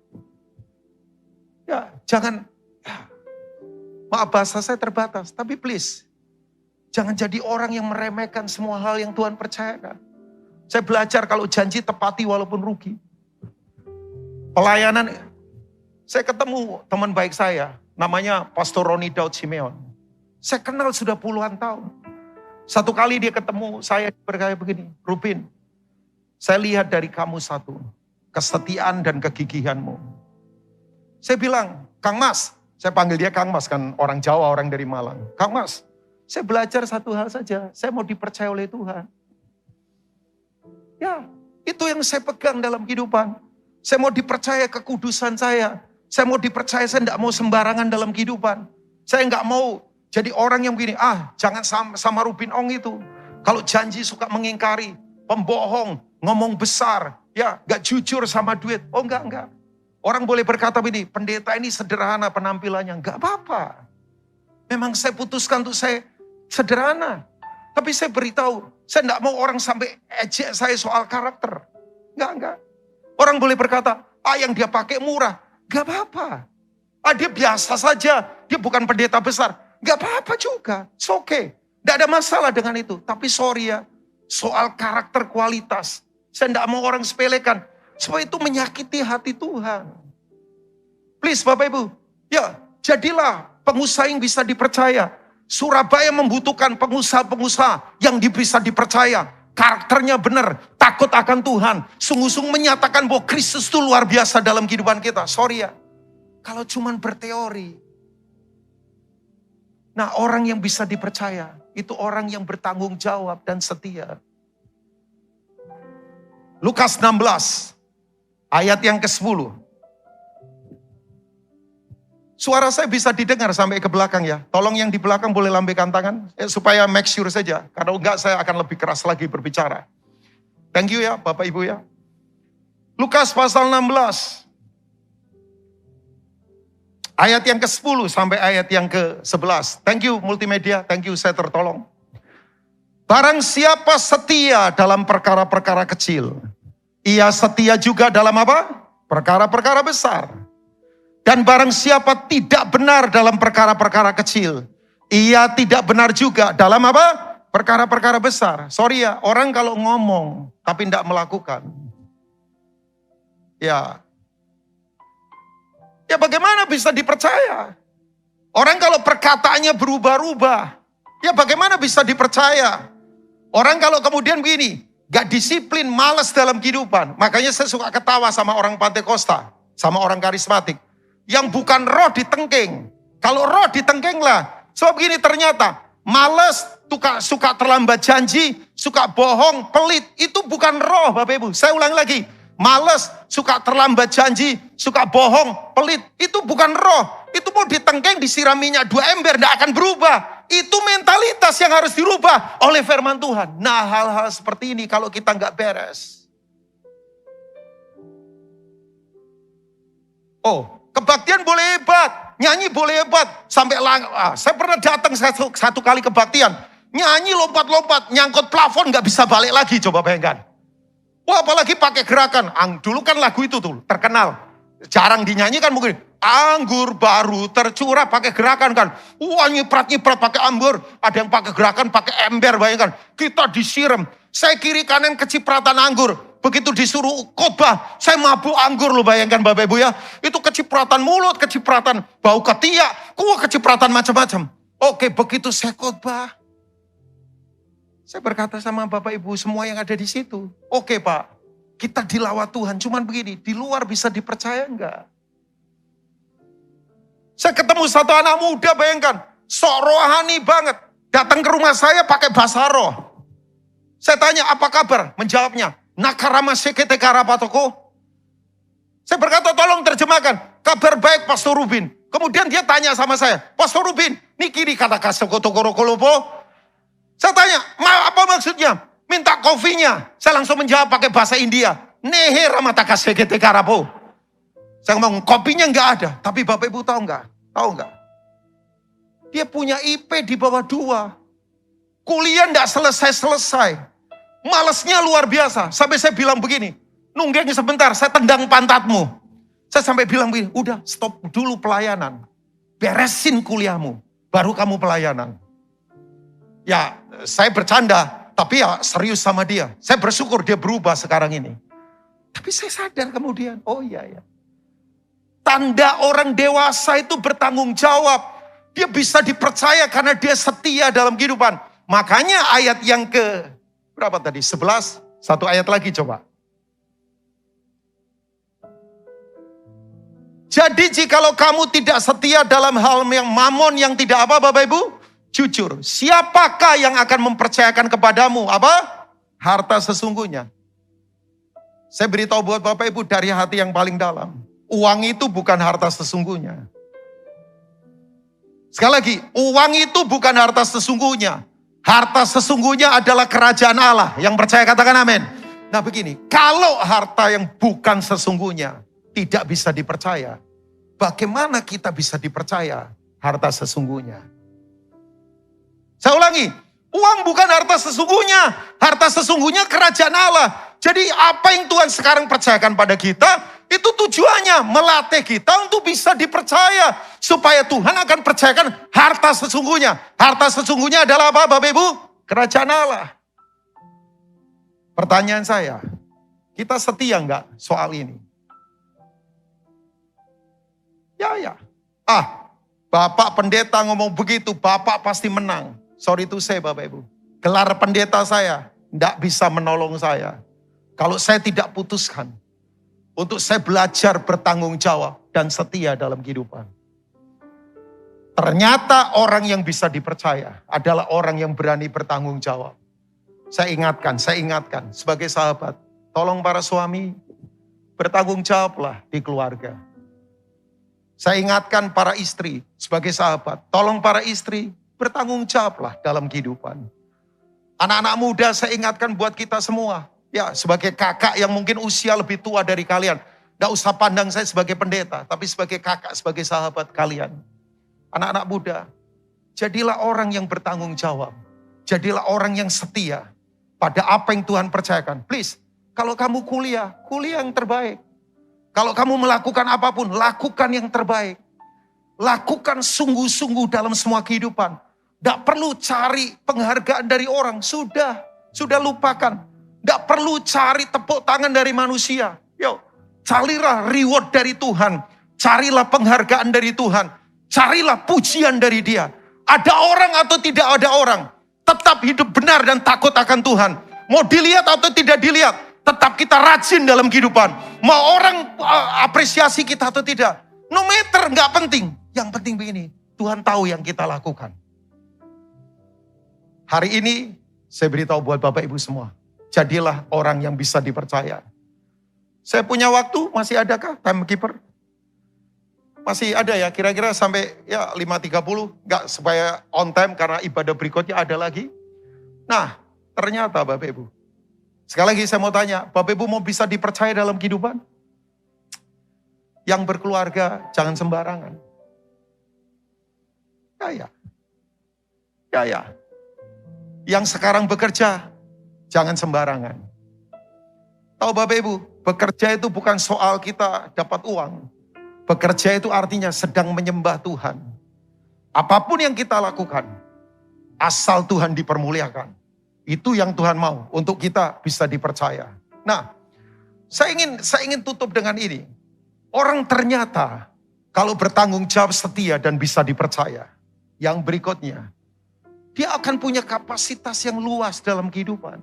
Ya, jangan, maaf bahasa saya terbatas, tapi please, jangan jadi orang yang meremehkan semua hal yang Tuhan percayakan. Saya belajar kalau janji tepati walaupun rugi. Pelayanan, saya ketemu teman baik saya, namanya Pastor Roni Daud Simeon. Saya kenal sudah puluhan tahun. Satu kali dia ketemu saya berkata begini, Rubin, saya lihat dari kamu satu, kesetiaan dan kegigihanmu. Saya bilang, Kang Mas, saya panggil dia Kang Mas, kan orang Jawa, orang dari Malang. Kang Mas, saya belajar satu hal saja, saya mau dipercaya oleh Tuhan. Ya, itu yang saya pegang dalam kehidupan. Saya mau dipercaya kekudusan saya. Saya mau dipercaya, saya tidak mau sembarangan dalam kehidupan. Saya nggak mau jadi orang yang begini, jangan sama Rubin Ong itu. Kalau janji suka mengingkari, pembohong, ngomong besar, ya nggak jujur sama duit. Oh enggak. Orang boleh berkata begini, pendeta ini sederhana penampilannya. Enggak apa-apa. Memang saya putuskan untuk saya sederhana. Tapi saya beritahu, saya enggak mau orang sampai ejek saya soal karakter. Enggak. Orang boleh berkata, yang dia pakai murah. Enggak apa-apa. Dia biasa saja, dia bukan pendeta besar. Enggak apa-apa juga, it's okay. Enggak ada masalah dengan itu. Tapi sorry ya, soal karakter kualitas. Saya enggak mau orang sepelekan. Supaya itu menyakiti hati Tuhan. Please Bapak Ibu, ya jadilah pengusaha yang bisa dipercaya. Surabaya membutuhkan pengusaha-pengusaha yang bisa dipercaya. Karakternya benar, takut akan Tuhan, sungguh-sungguh menyatakan bahwa Kristus itu luar biasa dalam kehidupan kita. Sorry ya, kalau cuman berteori. Nah, orang yang bisa dipercaya, itu orang yang bertanggung jawab dan setia. Lukas 16, ayat yang ke-10. Suara saya bisa didengar sampai ke belakang ya. Tolong yang di belakang boleh lambaikan tangan. Supaya make sure saja. Kalau enggak saya akan lebih keras lagi berbicara. Thank you ya Bapak Ibu ya. Lukas pasal 16. Ayat yang ke-10 sampai ayat yang ke-11. Thank you multimedia. Thank you saya tertolong. Barang siapa setia dalam perkara-perkara kecil. Ia setia juga dalam apa? Perkara-perkara besar. Dan barang siapa tidak benar dalam perkara-perkara kecil, ia tidak benar juga dalam apa? Perkara-perkara besar. Sorry ya, orang kalau ngomong tapi tidak melakukan. Ya bagaimana bisa dipercaya? Orang kalau perkataannya berubah-ubah, ya bagaimana bisa dipercaya? Orang kalau kemudian begini, gak disiplin, malas dalam kehidupan. Makanya saya suka ketawa sama orang Pantekosta, sama orang karismatik. Yang bukan roh ditengking. Kalau roh ditengking lah. Sebab begini ternyata, malas, suka terlambat janji, suka bohong, pelit. Itu bukan roh Bapak Ibu. Saya ulangi lagi. Malas, suka terlambat janji, suka bohong, pelit. Itu bukan roh. Itu mau ditengking, disiram minyak 2 ember, tidak akan berubah. Itu mentalitas yang harus dirubah oleh firman Tuhan. Nah hal-hal seperti ini kalau kita nggak beres. Kebaktian boleh hebat, nyanyi boleh hebat. Saya pernah datang satu kali kebaktian. Nyanyi lompat-lompat, nyangkut plafon gak bisa balik lagi, coba bayangkan. Wah apalagi pakai gerakan. Dulu kan lagu itu tuh terkenal. Jarang dinyanyikan mungkin. Anggur baru tercurah pakai gerakan kan. Wah nyiprat-nyiprat pakai anggur. Ada yang pakai gerakan pakai ember, bayangkan. Kita disiram. Saya kiri kanan kecipratan anggur. Begitu disuruh khotbah, saya mabuk anggur loh, bayangkan Bapak Ibu ya. Itu kecipratan mulut, kecipratan bau ketiak, kecipratan macam-macam. Oke, begitu saya khotbah. Saya berkata sama Bapak Ibu semua yang ada di situ. Oke Pak, kita dilawat Tuhan, cuman begini, di luar bisa dipercaya enggak? Saya ketemu satu anak muda, bayangkan, sok rohani banget. Datang ke rumah saya pakai bahasa roh. Saya tanya, apa kabar? Menjawabnya, Nakarama sekete karapatoko. Saya berkata tolong terjemahkan. Kabar baik Pastor Rubin. Kemudian dia tanya sama saya. Pastor Rubin, niki di kata kasokotokorokoloko. Saya tanya, apa maksudnya? Minta kopinya. Saya langsung menjawab pakai bahasa India. Nehe ramataka sekete karapo. Saya ngomong kopinya enggak ada. Tapi Bapak Ibu tahu enggak? Tahu enggak? Dia punya IP di bawah 2. Kuliah enggak selesai-selesai. Malesnya luar biasa. Sampai saya bilang begini, nunggeng sebentar, saya tendang pantatmu. Saya sampai bilang begini, udah stop dulu pelayanan. Beresin kuliahmu, baru kamu pelayanan. Ya, saya bercanda, tapi ya serius sama dia. Saya bersyukur dia berubah sekarang ini. Tapi saya sadar kemudian, oh iya ya. Tanda orang dewasa itu bertanggung jawab. Dia bisa dipercaya karena dia setia dalam kehidupan. Makanya ayat yang berapa tadi? 11. Satu ayat lagi coba. Jadi jikalau kamu tidak setia dalam hal yang mamon yang tidak apa Bapak Ibu? Jujur. Siapakah yang akan mempercayakan kepadamu apa? Harta sesungguhnya. Saya beritahu buat Bapak Ibu dari hati yang paling dalam. Uang itu bukan harta sesungguhnya. Sekali lagi, uang itu bukan harta sesungguhnya. Harta sesungguhnya adalah kerajaan Allah. Yang percaya katakan amin. Nah begini, kalau harta yang bukan sesungguhnya tidak bisa dipercaya, bagaimana kita bisa dipercaya harta sesungguhnya? Saya ulangi, uang bukan harta sesungguhnya. Harta sesungguhnya kerajaan Allah. Jadi apa yang Tuhan sekarang percayakan pada kita, itu tujuannya melatih kita untuk bisa dipercaya. Supaya Tuhan akan percayakan harta sesungguhnya. Harta sesungguhnya adalah apa Bapak Ibu? Kerajaan Allah. Pertanyaan saya, kita setia enggak soal ini? Ya. Bapak pendeta ngomong begitu, Bapak pasti menang. Sorry to say Bapak Ibu. Gelar pendeta saya enggak bisa menolong saya. kalau saya tidak putuskan untuk saya belajar bertanggung jawab dan setia dalam kehidupan. Ternyata orang yang bisa dipercaya adalah orang yang berani bertanggung jawab. Saya ingatkan sebagai sahabat, tolong para suami bertanggung jawablah di keluarga. Saya ingatkan para istri sebagai sahabat, tolong para istri bertanggung jawablah dalam kehidupan. Anak-anak muda saya ingatkan buat kita semua. Ya, sebagai kakak yang mungkin usia lebih tua dari kalian. Gak usah pandang saya sebagai pendeta, tapi sebagai kakak, sebagai sahabat kalian. Anak-anak muda, jadilah orang yang bertanggung jawab. Jadilah orang yang setia pada apa yang Tuhan percayakan. Please, kalau kamu kuliah yang terbaik. Kalau kamu melakukan apapun, lakukan yang terbaik. Lakukan sungguh-sungguh dalam semua kehidupan. Gak perlu cari penghargaan dari orang, sudah lupakan. Gak perlu cari tepuk tangan dari manusia. Yuk, carilah reward dari Tuhan. Carilah penghargaan dari Tuhan. Carilah pujian dari Dia. Ada orang atau tidak ada orang, tetap hidup benar dan takut akan Tuhan. Mau dilihat atau tidak dilihat, tetap kita rajin dalam kehidupan. Mau orang apresiasi kita atau tidak, no matter, gak penting. Yang penting begini, Tuhan tahu yang kita lakukan. Hari ini, saya beritahu buat Bapak Ibu semua. Jadilah orang yang bisa dipercaya. Saya punya waktu, masih adakah timekeeper? Masih ada ya, kira-kira sampai ya 5.30. Enggak, supaya on time karena ibadah berikutnya ada lagi. Nah, ternyata Bapak Ibu. Sekali lagi saya mau tanya, Bapak Ibu mau bisa dipercaya dalam kehidupan? Yang berkeluarga, jangan sembarangan. Ya. Yang sekarang bekerja, jangan sembarangan. Tahu Bapak Ibu, bekerja itu bukan soal kita dapat uang. Bekerja itu artinya sedang menyembah Tuhan. Apapun yang kita lakukan, asal Tuhan dipermuliakan. Itu yang Tuhan mau untuk kita bisa dipercaya. Nah, saya ingin tutup dengan ini. Orang ternyata kalau bertanggung jawab, setia dan bisa dipercaya. Yang berikutnya, dia akan punya kapasitas yang luas dalam kehidupan.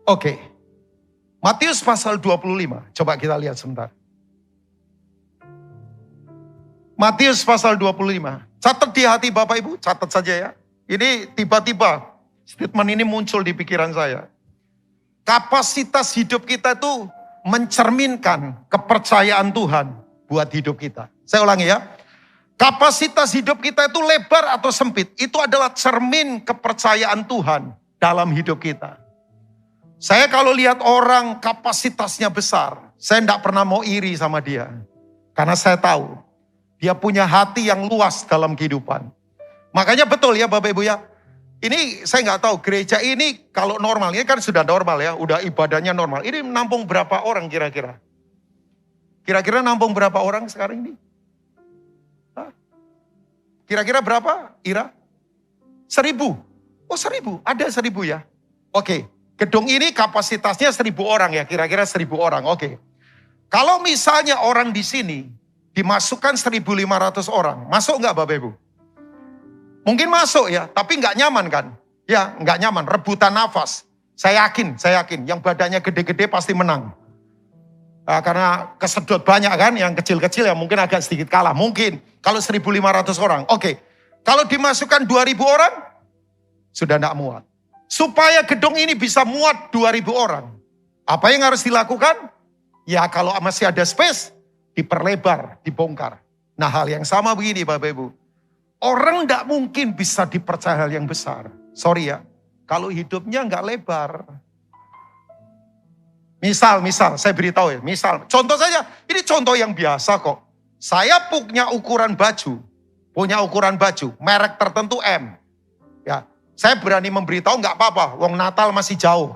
Oke. Matius pasal 25. Coba kita lihat sebentar. Matius pasal 25. Catat di hati Bapak Ibu, catat saja ya. Ini tiba-tiba statement ini muncul di pikiran saya. Kapasitas hidup kita itu mencerminkan kepercayaan Tuhan buat hidup kita. Saya ulangi ya. Kapasitas hidup kita itu lebar atau sempit, itu adalah cermin kepercayaan Tuhan dalam hidup kita. Saya kalau lihat orang kapasitasnya besar, saya tidak pernah mau iri sama dia. Karena saya tahu, dia punya hati yang luas dalam kehidupan. Makanya betul ya Bapak Ibu ya, ini saya nggak tahu gereja ini kalau normal, ini kan sudah normal ya, udah ibadahnya normal. Ini nampung berapa orang kira-kira? Kira-kira nampung berapa orang sekarang ini? Kira-kira berapa, Ira? 1.000. Oh 1.000, ada 1.000 ya. Oke, gedung ini kapasitasnya 1.000 orang ya, kira-kira 1.000 orang. Oke. Kalau misalnya orang di sini dimasukkan 1.500 orang, masuk nggak Bapak Ibu? Mungkin masuk ya, tapi nggak nyaman kan? Ya, nggak nyaman, rebutan nafas. Saya yakin, yang badannya gede-gede pasti menang. Nah, karena kesedot banyak kan, yang kecil-kecil ya mungkin agak sedikit kalah. Mungkin kalau 1.500 orang, oke. Kalau dimasukkan 2.000 orang, sudah tidak muat. Supaya gedung ini bisa muat 2.000 orang. Apa yang harus dilakukan? Ya kalau masih ada space, diperlebar, dibongkar. Nah hal yang sama begini Bapak Ibu. Orang tidak mungkin bisa dipercaya hal yang besar. Sorry ya, kalau hidupnya nggak lebar. Misal, saya beritahu ya, contoh saja, ini contoh yang biasa kok. Saya punya ukuran baju, merek tertentu M. Ya, saya berani memberitahu nggak apa-apa, wong Natal masih jauh.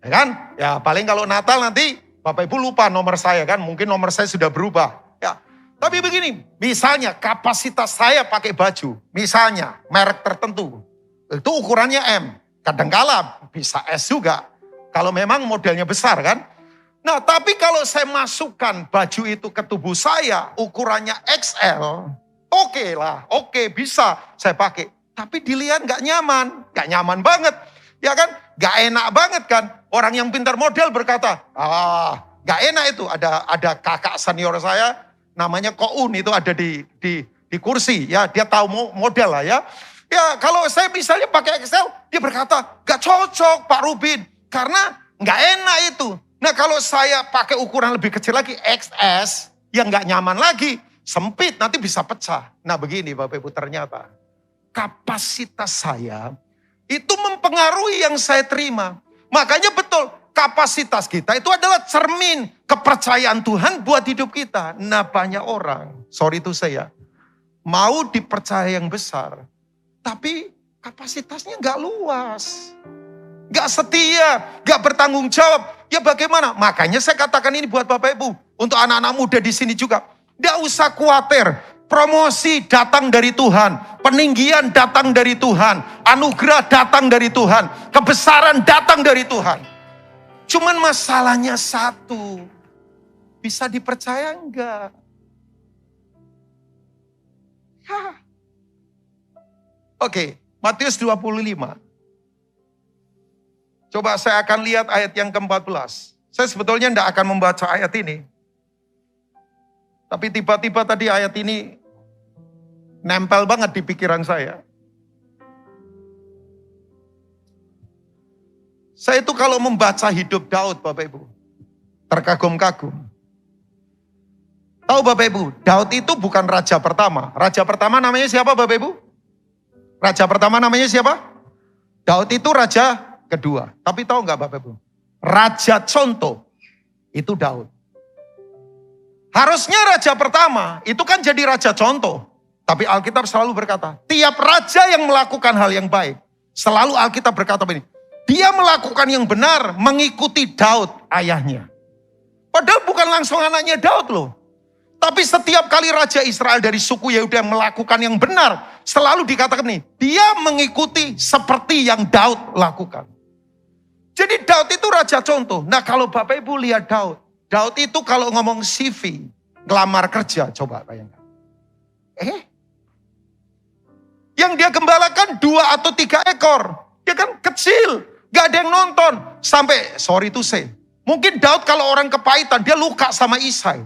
Ya kan? Ya paling kalau Natal nanti Bapak Ibu lupa nomor saya kan, mungkin nomor saya sudah berubah. Ya, tapi begini, misalnya kapasitas saya pakai baju, misalnya merek tertentu, itu ukurannya M. Kadangkala bisa S juga. Kalau memang modelnya besar kan. Nah tapi kalau saya masukkan baju itu ke tubuh saya, ukurannya XL, oke bisa saya pakai. Tapi dilihat gak nyaman banget. Ya kan, gak enak banget kan. Orang yang pintar model berkata, gak enak itu. Ada kakak senior saya, namanya Koun, itu ada di kursi. Ya, dia tahu model lah ya. Ya, kalau saya misalnya pakai Excel, dia berkata, gak cocok Pak Rubin. Karena gak enak itu. Nah, kalau saya pakai ukuran lebih kecil lagi, XS, yang gak nyaman lagi, sempit, nanti bisa pecah. Nah, begini Bapak Ibu, ternyata kapasitas saya itu mempengaruhi yang saya terima. Makanya betul, kapasitas kita itu adalah cermin kepercayaan Tuhan buat hidup kita. Nah, banyak orang, sorry itu saya, mau dipercaya yang besar, tapi kapasitasnya gak luas. Gak setia, gak bertanggung jawab. Ya bagaimana? Makanya saya katakan ini buat Bapak Ibu. Untuk anak-anak muda di sini juga. Gak usah khawatir. Promosi datang dari Tuhan. Peninggian datang dari Tuhan. Anugerah datang dari Tuhan. Kebesaran datang dari Tuhan. Cuman masalahnya satu. Bisa dipercaya enggak? Ya. Oke, Matius 25. Coba saya akan lihat ayat yang ke-14. Saya sebetulnya tidak akan membaca ayat ini. Tapi tiba-tiba tadi ayat ini nempel banget di pikiran saya. Saya itu kalau membaca hidup Daud, Bapak Ibu, terkagum-kagum. Tahu Bapak Ibu, Daud itu bukan raja pertama. Raja pertama namanya siapa Bapak Ibu? Raja pertama namanya siapa? Daud itu raja kedua. Tapi tahu nggak Bapak Ibu? Raja contoh itu Daud. Harusnya raja pertama itu kan jadi raja contoh. Tapi Alkitab selalu berkata, tiap raja yang melakukan hal yang baik, selalu Alkitab berkata begini, dia melakukan yang benar mengikuti Daud ayahnya. Padahal bukan langsung anaknya Daud loh. Tapi setiap kali raja Israel dari suku Yehuda yang melakukan yang benar, selalu dikatakan nih, dia mengikuti seperti yang Daud lakukan. Jadi Daud itu raja contoh. Nah kalau Bapak Ibu lihat Daud, Daud itu kalau ngomong CV, ngelamar kerja, coba bayangkan. Yang dia gembalakan 2 atau 3 ekor. Dia kan kecil, gak ada yang nonton. Sampai, sorry to say, mungkin Daud kalau orang kepahitan, dia luka sama Isai.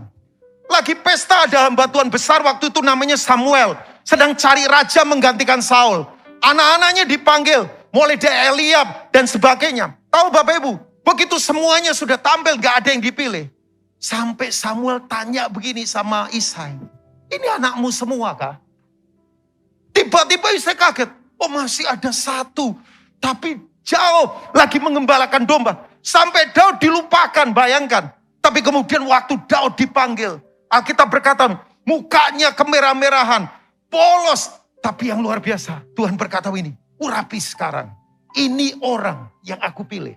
Lagi pesta ada hamba Tuhan besar waktu itu namanya Samuel. Sedang cari raja menggantikan Saul. Anak-anaknya dipanggil, mulai dari Eliab dan sebagainya. Tahu Bapak Ibu, begitu semuanya sudah tampil, gak ada yang dipilih. Sampai Samuel tanya begini sama Isai. Ini anakmu semua kah? Tiba-tiba Isai kaget. Oh masih ada 1. Tapi jauh lagi mengembalakan domba. Sampai Daud dilupakan, bayangkan. Tapi kemudian waktu Daud dipanggil. Alkitab berkata, mukanya kemerah-merahan. Polos. Tapi yang luar biasa. Tuhan berkata ini, urapi sekarang. Ini orang yang aku pilih.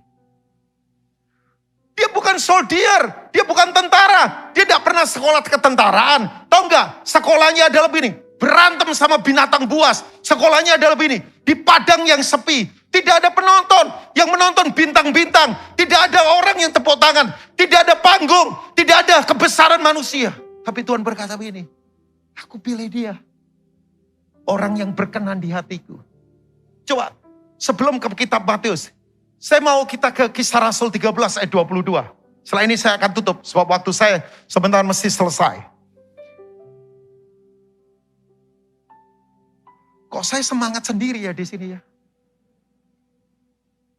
Dia bukan soldier, dia bukan tentara. Dia tidak pernah sekolah ketentaraan. Tahu nggak? Sekolahnya adalah begini, berantem sama binatang buas. Sekolahnya adalah begini, di padang yang sepi. Tidak ada penonton, yang menonton bintang-bintang. Tidak ada orang yang tepuk tangan. Tidak ada panggung, tidak ada kebesaran manusia. Tapi Tuhan berkata begini, aku pilih dia. Orang yang berkenan di hatiku. Coba, sebelum ke kitab Matius, saya mau kita ke Kisah Rasul 13 ayat 22. Setelah ini saya akan tutup, sebab waktu saya sebentar mesti selesai. Kok saya semangat sendiri ya di sini ya?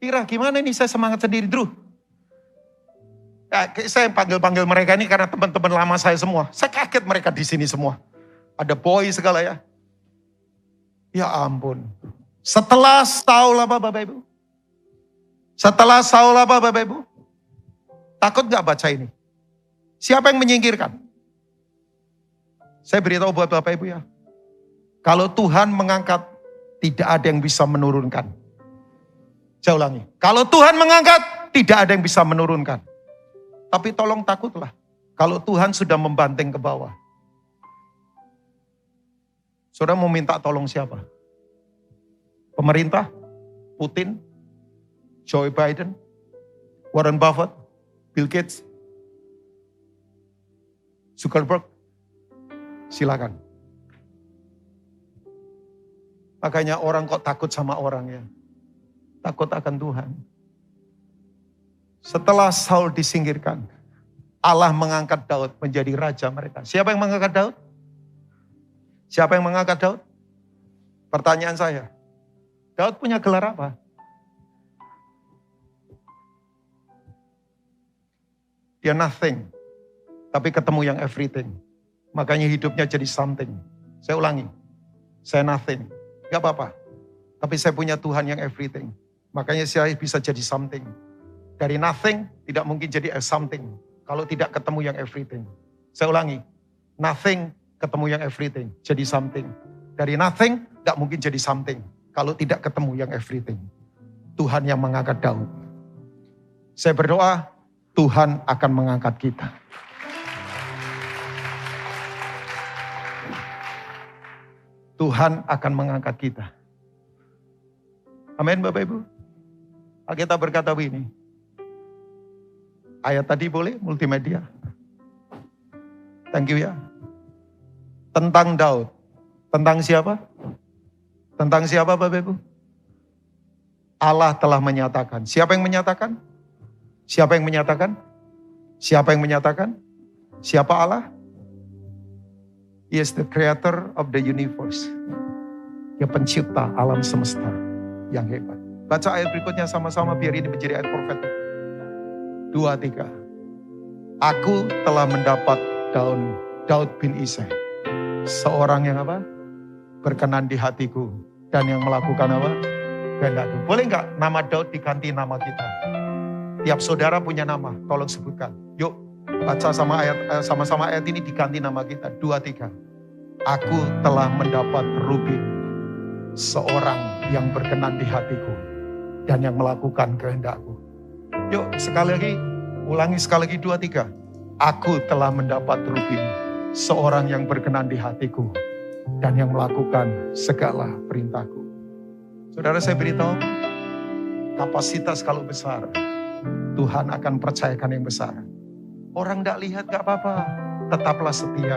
Kira gimana nih saya semangat sendiri, Drew? Ya, saya panggil-panggil mereka ini karena teman-teman lama saya semua. Saya kaget mereka di sini semua. Ada boy segala ya. Ya ampun. Setelah Saul apa Bapak Ibu? Setelah Saul apa Bapak Ibu? Takut gak baca ini? Siapa yang menyingkirkan? Saya beritahu buat Bapak Ibu ya. Kalau Tuhan mengangkat, tidak ada yang bisa menurunkan. Saya ulangi. Kalau Tuhan mengangkat, tidak ada yang bisa menurunkan. Tapi tolong takutlah. Kalau Tuhan sudah membanting ke bawah. Saudara mau minta tolong siapa? Pemerintah? Putin? Joe Biden? Warren Buffett? Bill Gates? Zuckerberg? Silakan. Makanya orang kok takut sama orang ya. Takut akan Tuhan. Setelah Saul disingkirkan, Allah mengangkat Daud menjadi raja mereka. Siapa yang mengangkat Daud? Siapa yang mengangkat Daud? Pertanyaan saya, Daud punya gelar apa? Dia nothing, tapi ketemu yang everything. Makanya hidupnya jadi something. Saya ulangi, saya nothing, gak apa-apa. Tapi saya punya Tuhan yang everything. Makanya saya bisa jadi something. Dari nothing tidak mungkin jadi something kalau tidak ketemu yang everything. Saya ulangi, nothing ketemu yang everything, jadi something. Dari nothing gak mungkin jadi something kalau tidak ketemu yang everything. Tuhan yang mengangkat Daud. Saya berdoa, Tuhan akan mengangkat kita. Tuhan akan mengangkat kita. Amin Bapak Ibu. Alkitab berkata begini. Ayat tadi boleh multimedia. Thank you ya. Tentang Daud. Tentang siapa? Tentang siapa Bapak Ibu? Allah telah menyatakan. Siapa yang menyatakan? Siapa yang menyatakan? Siapa yang menyatakan? Siapa Allah? He is the creator of the universe. Dia pencipta alam semesta yang hebat. Baca ayat berikutnya sama-sama biar ini menjadi ayat profetik. 2-3. Aku telah mendapat Daud bin Isai. Seorang yang apa? Berkenan di hatiku. Dan yang melakukan apa? Kehendakku. Boleh nggak nama Daud diganti nama kita? Tiap saudara punya nama, tolong sebutkan. Yuk, baca sama-sama ayat ini diganti nama kita. 2-3. Aku telah mendapat Rubin, seorang yang berkenan di hatiku dan yang melakukan kehendakku. Yuk, sekali lagi, ulangi sekali lagi 2-3. Aku telah mendapat Rubin, seorang yang berkenan di hatiku dan yang melakukan segala perintahku. Saudara, saya beritahu, kapasitas kalau besar, Tuhan akan percayakan yang besar. Orang tidak lihat gak apa-apa, tetaplah setia.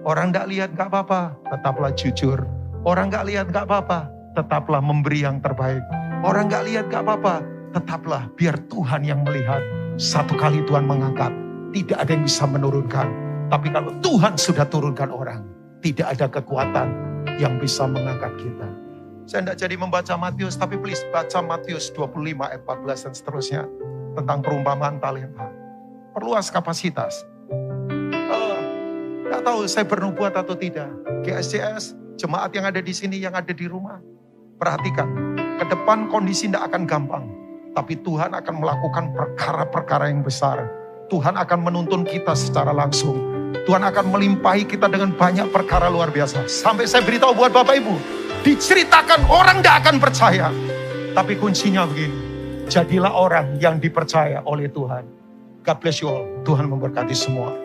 Orang tidak lihat gak apa-apa, tetaplah jujur. Orang gak lihat gak apa-apa, tetaplah memberi yang terbaik. Orang gak lihat gak apa-apa, tetaplah biar Tuhan yang melihat. Satu kali Tuhan mengangkat, tidak ada yang bisa menurunkan. Tapi kalau Tuhan sudah turunkan orang, tidak ada kekuatan yang bisa mengangkat kita. Saya tidak jadi membaca Matius, tapi please baca Matius 25 ayat 14 dan seterusnya. Tentang perumpamaan talenta. Perluas kapasitas. Gak tahu saya bernubuat atau tidak. GSCS, jemaat yang ada di sini, yang ada di rumah. Perhatikan, ke depan kondisi tidak akan gampang. Tapi Tuhan akan melakukan perkara-perkara yang besar. Tuhan akan menuntun kita secara langsung. Tuhan akan melimpahi kita dengan banyak perkara luar biasa. Sampai saya beritahu buat Bapak Ibu, diceritakan orang tidak akan percaya. Tapi kuncinya begini, jadilah orang yang dipercaya oleh Tuhan. God bless you all. Tuhan memberkati semua.